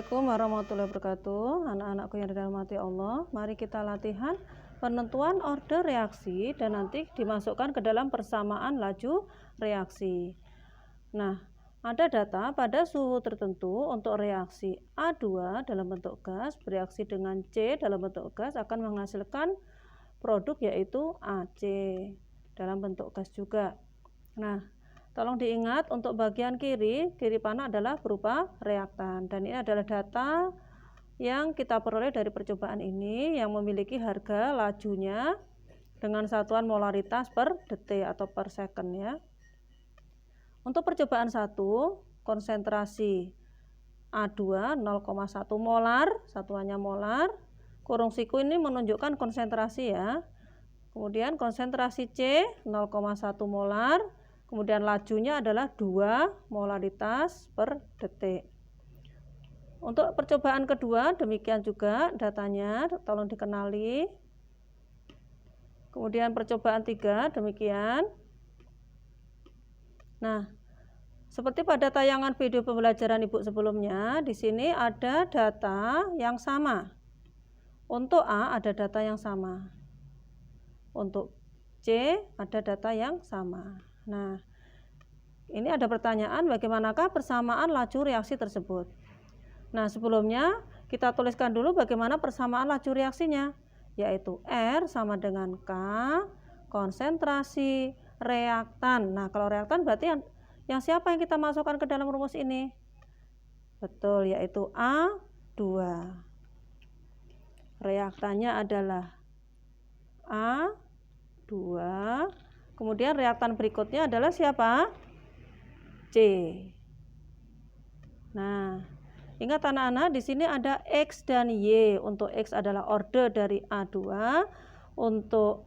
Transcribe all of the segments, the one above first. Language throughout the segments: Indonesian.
Assalamualaikum warahmatullahi wabarakatuh. Anak-anakku yang dirahmati Allah, mari kita latihan penentuan order reaksi dan nanti dimasukkan ke dalam persamaan laju reaksi. Nah, ada data pada suhu tertentu untuk reaksi A2 dalam bentuk gas bereaksi dengan C dalam bentuk gas akan menghasilkan produk yaitu AC dalam bentuk gas juga. Nah, tolong diingat untuk bagian kiri panah adalah berupa reaktan, dan ini adalah data yang kita peroleh dari percobaan ini yang memiliki harga lajunya dengan satuan molaritas per detik atau per second ya. Untuk percobaan 1, konsentrasi A2 0,1 molar, satuannya molar. Kurung siku ini menunjukkan konsentrasi ya. Kemudian konsentrasi C 0,1 molar. Kemudian lajunya adalah 2 molaritas per detik. Untuk percobaan kedua demikian juga datanya, tolong dikenali. Kemudian percobaan 3 demikian. Nah, seperti pada tayangan video pembelajaran Ibu sebelumnya, di sini ada data yang sama. Untuk A ada data yang sama. Untuk C ada data yang sama. Nah, ini ada pertanyaan bagaimanakah persamaan laju reaksi tersebut. Nah, sebelumnya kita tuliskan dulu bagaimana persamaan laju reaksinya, yaitu R sama dengan K konsentrasi reaktan. Nah, kalau reaktan berarti yang siapa yang kita masukkan ke dalam rumus ini? Betul, yaitu A2. Reaktannya adalah A2. Kemudian reaktan berikutnya adalah siapa? C. Nah, ingat anak-anak, di sini ada X dan Y. Untuk X adalah order dari A2. Untuk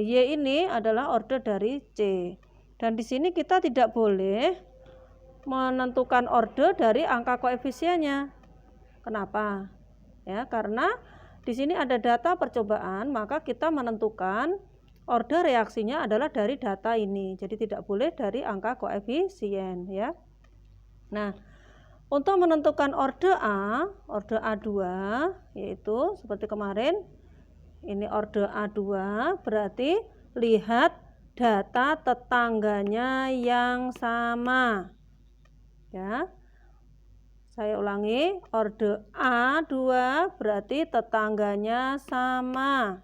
Y ini adalah order dari C. Dan di sini kita tidak boleh menentukan order dari angka koefisiennya. Kenapa? Ya, karena di sini ada data percobaan, maka kita menentukan order reaksinya adalah dari data ini. Jadi tidak boleh dari angka koefisien ya. Nah, untuk menentukan order A2 yaitu seperti kemarin. Ini order A2 berarti lihat data tetangganya yang sama. Ya. Saya ulangi, order A2 berarti tetangganya sama.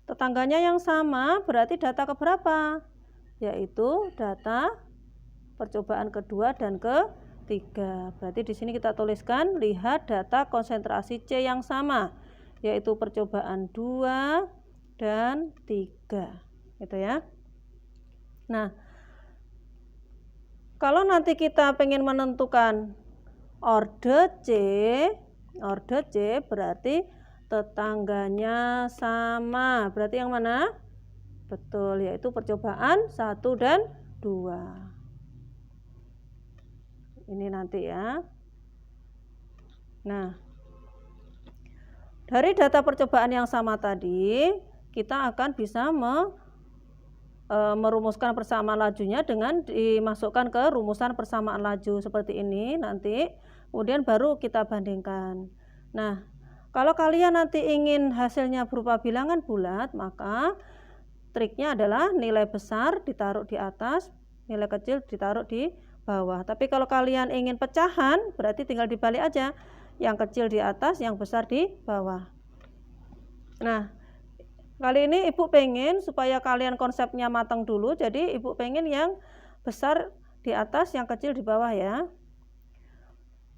Tetangganya yang sama berarti data keberapa? Yaitu data percobaan kedua dan ketiga. Berarti di sini kita tuliskan lihat data konsentrasi C yang sama, yaitu percobaan 2 dan 3. Gitu ya. Nah, kalau nanti kita pengen menentukan order C berarti tetangganya sama. Berarti yang mana? Betul, yaitu percobaan 1 dan 2. Ini nanti ya. Nah, dari data percobaan yang sama tadi, kita akan bisa merumuskan persamaan lajunya dengan dimasukkan ke rumusan persamaan laju seperti ini nanti. Kemudian baru kita bandingkan. Nah, kalau kalian nanti ingin hasilnya berupa bilangan bulat, maka triknya adalah nilai besar ditaruh di atas, nilai kecil ditaruh di bawah. Tapi kalau kalian ingin pecahan, berarti tinggal dibalik aja. Yang kecil di atas, yang besar di bawah. Nah, kali ini Ibu pengen supaya kalian konsepnya matang dulu, jadi Ibu pengen yang besar di atas, yang kecil di bawah ya.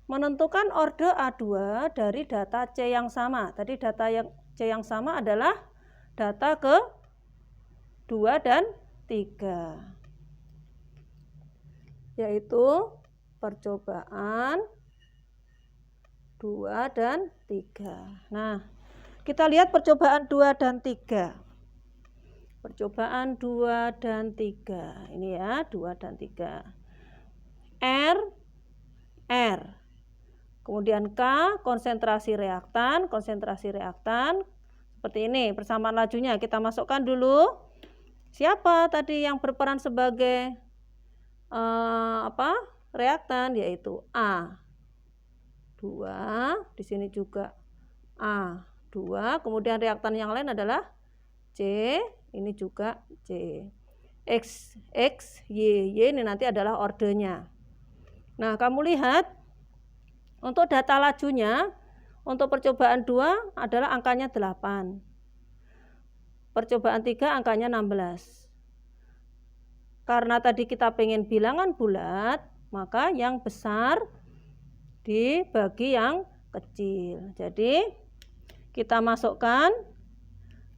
Menentukan order A2 dari data C yang sama. Tadi data yang C yang sama adalah data ke 2 dan 3. Yaitu percobaan 2 dan 3. Nah, kita lihat percobaan 2 dan 3. Percobaan 2 dan 3. Ini ya, 2 dan 3. R. Kemudian K, konsentrasi reaktan. Seperti ini, persamaan lajunya kita masukkan dulu. Siapa tadi yang berperan sebagai reaktan? Yaitu A. 2, di sini juga A 2, kemudian reaktan yang lain adalah C, ini juga C. X, Y ini nanti adalah ordenya. Nah, kamu lihat untuk data lajunya, untuk percobaan 2 adalah angkanya 8. Percobaan 3 angkanya 16. Karena tadi kita pengen bilangan bulat, maka yang besar dibagi yang kecil. Jadi kita masukkan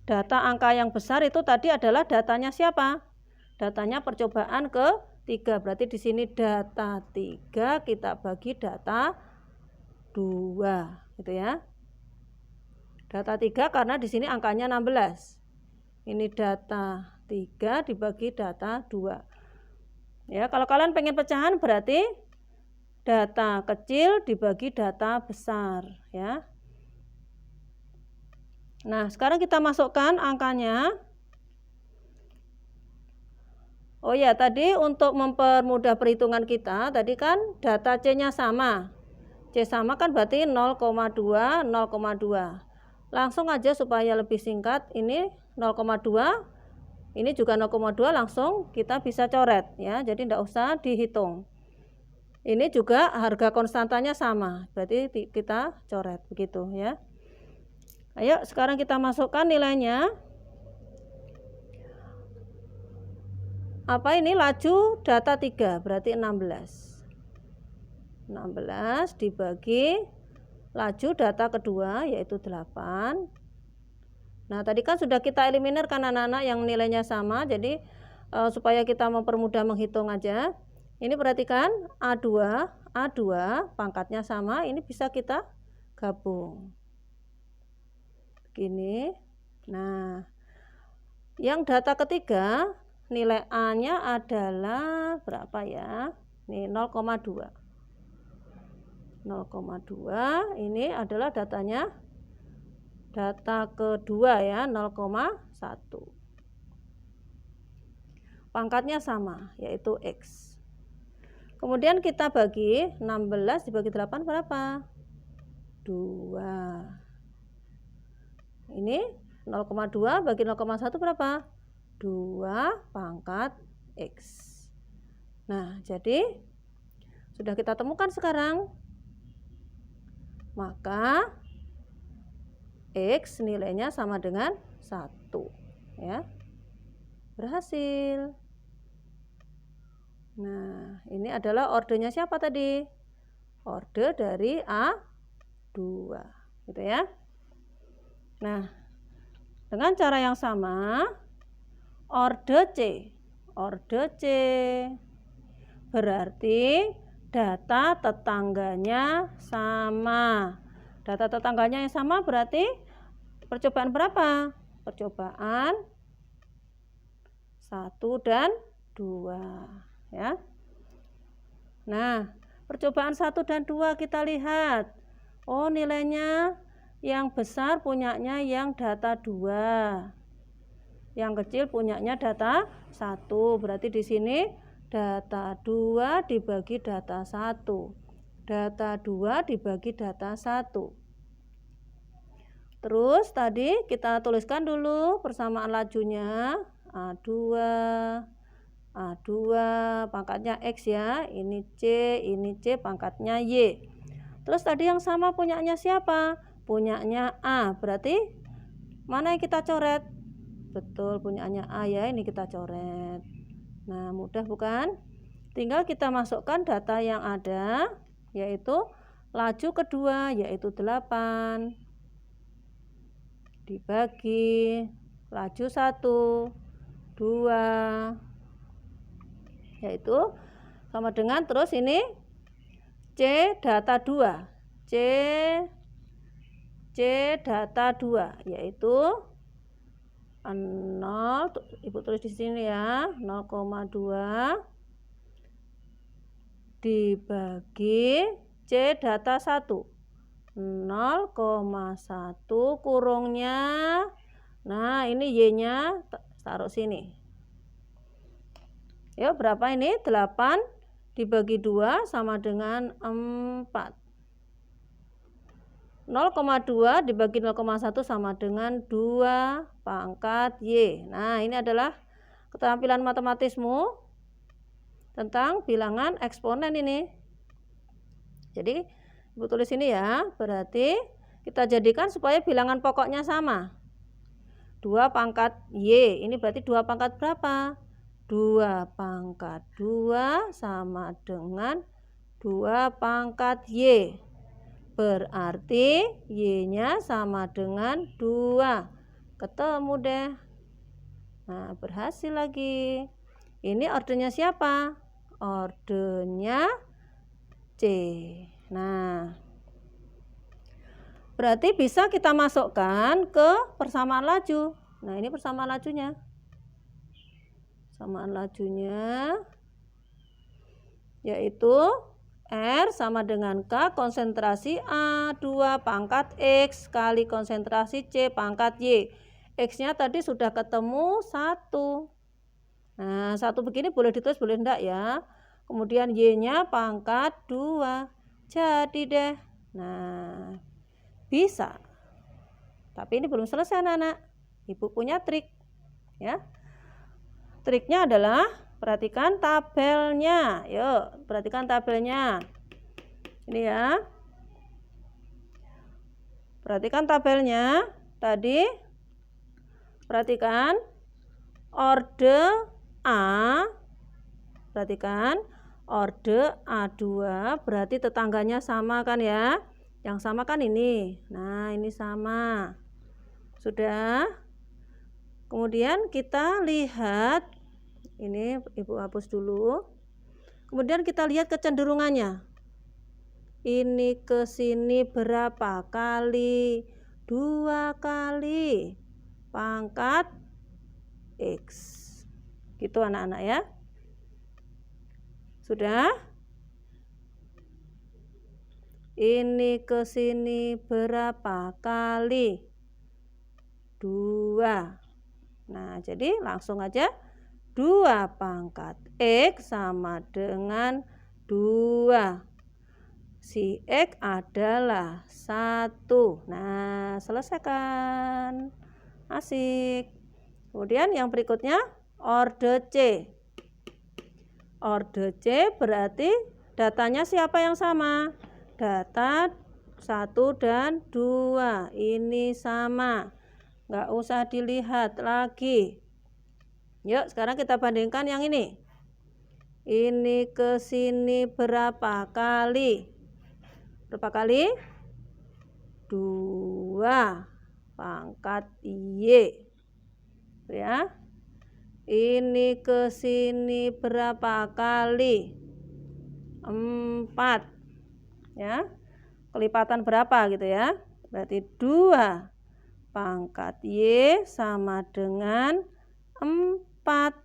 data angka yang besar itu tadi adalah datanya siapa? Datanya percobaan ke-3. Berarti di sini data 3 kita bagi data 2, gitu ya. Data 3 karena di sini angkanya 16. Ini data 3 dibagi data 2. Ya, kalau kalian pengen pecahan berarti data kecil dibagi data besar, ya. Nah, sekarang kita masukkan angkanya. Oh ya, tadi untuk mempermudah perhitungan kita, tadi kan data C-nya sama. C sama kan berarti 0,2, 0,2. Langsung aja supaya lebih singkat, ini 0,2, ini juga 0,2, langsung kita bisa coret ya. Jadi tidak usah dihitung. Ini juga harga konstantanya sama, berarti kita coret begitu ya. Ayo sekarang kita masukkan nilainya. Apa ini? Laju data 3 berarti 16. 16 dibagi laju data kedua yaitu 8. Nah, tadi kan sudah kita eliminir kan anak-anak yang nilainya sama. Jadi supaya kita mempermudah menghitung aja. Ini perhatikan A2 pangkatnya sama, ini bisa kita gabung. Begini. Nah, yang data ketiga nilai A-nya adalah berapa ya? Ini 0,2. 0,2 ini adalah datanya data kedua ya, 0,1. Pangkatnya sama yaitu X. Kemudian kita bagi 16 dibagi 8 berapa? 2. Ini 0,2 bagi 0,1 berapa? 2 pangkat X. Nah, jadi sudah kita temukan sekarang. Maka X nilainya sama dengan 1 ya. Berhasil. Nah, ini adalah ordenya siapa tadi? Orde dari A2 gitu ya. Nah, dengan cara yang sama orde C berarti data tetangganya sama. Data tetangganya yang sama berarti percobaan berapa? Percobaan 1 dan 2 ya. Nah, percobaan 1 dan 2 kita lihat. Oh, nilainya yang besar punyanya yang data 2. Yang kecil punyanya data 1. Berarti di sini data 2 dibagi data 1. Data 2 dibagi data 1. Terus tadi kita tuliskan dulu persamaan lajunya. A2 pangkatnya X ya. Ini C pangkatnya Y. Terus tadi yang sama punyanya siapa? Punyanya A. Berarti mana yang kita coret? Betul, punyanya A ya, ini kita coret. Nah, mudah bukan? Tinggal kita masukkan data yang ada, yaitu laju kedua, yaitu 8. Dibagi laju 1, 2. Yaitu sama dengan terus ini C data 2. C data 2, yaitu 0, Ibu tulis di sini ya, 0,2 dibagi C data 1. 0,1 kurungnya. Nah, ini Y-nya taruh sini. Yuk, berapa ini? 8 dibagi 2 sama dengan 4. 0,2 dibagi 0,1 sama dengan 2 pangkat Y. Nah, ini adalah keterampilan matematismu tentang bilangan eksponen ini. Jadi, Ibu tulis ini ya, berarti kita jadikan supaya bilangan pokoknya sama. 2 pangkat Y, ini berarti 2 pangkat berapa? 2 pangkat 2 sama dengan 2 pangkat Y. Berarti Y-nya sama dengan 2. Ketemu deh. Nah, berhasil lagi. Ini ordernya siapa? Ordernya C. Nah, berarti bisa kita masukkan ke persamaan laju. Nah, ini persamaan lajunya. Persamaan lajunya yaitu R sama dengan K konsentrasi A 2 pangkat X kali konsentrasi C pangkat Y. X-nya tadi sudah ketemu 1. Nah, 1 begini boleh ditulis, boleh enggak ya. Kemudian Y-nya pangkat 2. Jadi deh. Nah, bisa. Tapi ini belum selesai anak-anak. Ibu punya trik. Ya. Triknya adalah perhatikan tabelnya. Yuk, perhatikan tabelnya. Ini ya. Perhatikan tabelnya. Tadi perhatikan orde A. Perhatikan orde A2 berarti tetangganya sama kan ya? Yang sama kan ini. Nah, ini sama. Sudah. Kemudian kita lihat ini Ibu hapus dulu. Kemudian kita lihat kecenderungannya. Ini ke sini berapa kali? 2 kali pangkat X. Gitu anak-anak ya. Sudah? Ini ke sini berapa kali? 2. Nah, jadi langsung aja 2 pangkat X sama dengan 2. Si X adalah 1. Nah, selesaikan. Asik. Kemudian yang berikutnya, orde C. Orde C berarti datanya siapa yang sama? Data 1 dan 2. Ini sama. Nggak usah dilihat lagi. Yuk, sekarang kita bandingkan yang ini. Ini ke sini berapa kali? Berapa kali? 2 pangkat Y. Ya. Ini ke sini berapa kali? 4. Ya. Kelipatan berapa gitu ya? Berarti 2 pangkat Y sama dengan 4.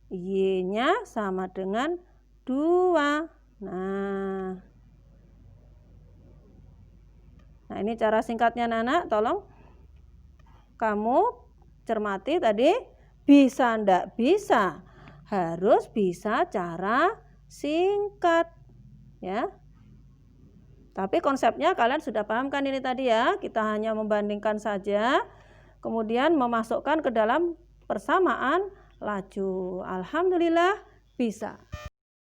Y-nya sama dengan 2. Nah, ini cara singkatnya anak-anak. Tolong kamu cermati tadi. Bisa ndak bisa? Harus bisa cara singkat. Ya. Tapi konsepnya kalian sudah paham kan ini tadi ya. Kita hanya membandingkan saja. Kemudian memasukkan ke dalam persamaan laju. Alhamdulillah bisa.